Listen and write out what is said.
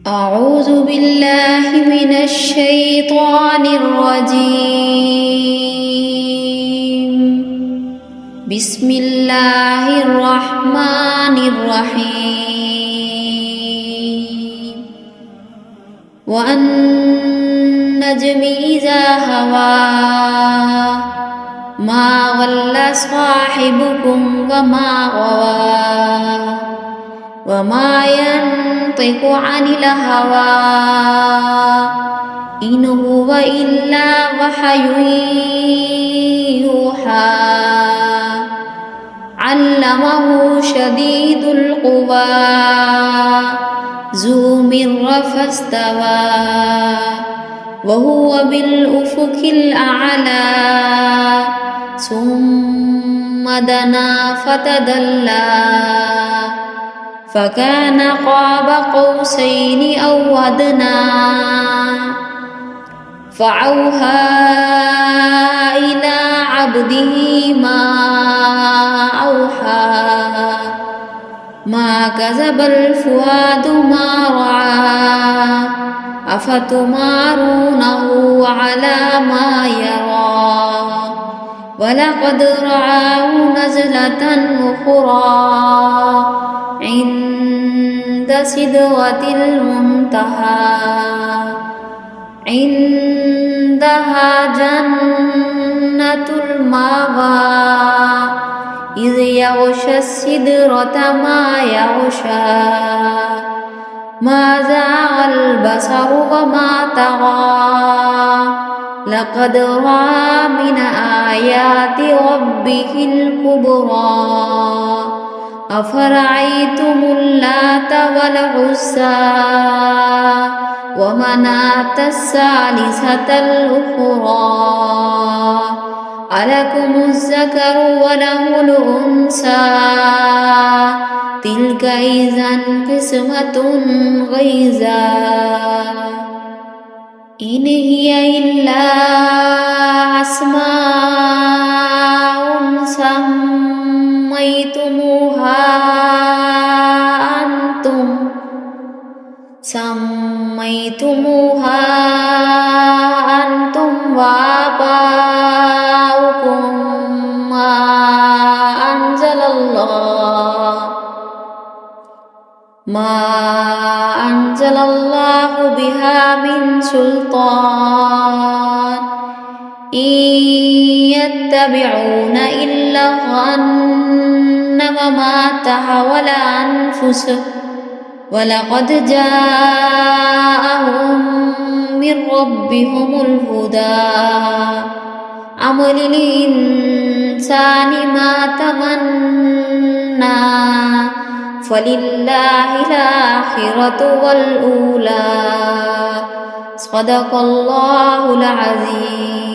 أعوذ بالله من الشيطان الرجيم. بسم الله الرحمن الرحيم. والنجم إذا هوى ما ضل صاحبكم وما غوى وما ينطق عن الهوى إن هو إلا وحي يوحى علمه شديد القوى ذو مرة فاستوى وهو بالأفق الأعلى ثم دنا فتدلى فكان قاب قوسين أو أدنى فأوحى إلى عبده ما أوحى ما كذب الفؤاد ما رأى أفتمارونه على ما يرى ولقد رآه نزلة أخرى عند سدرة المنتهى عندها جنة المأوى إذ يغشى السدرة ما يغشى ما زاغ البصر وما طغى لقد رأى من آيات ربه الكبرى أفرأيتم اللات والعزى ومناة الثالثة الأخرى ألكم الذكر وله الأنثى تلك إذا قسمة ضيزى إن هي إلا أسماء سميتموها أنتم وآباؤكم ما أنزل الله بها من سلطان إن يتبعون إلا الظن وما تهوى الأنفس ولقد جاءهم من ربهم الهدى أم للإنسان ما تمنى فلله الآخرة والأولى صدق الله العظيم.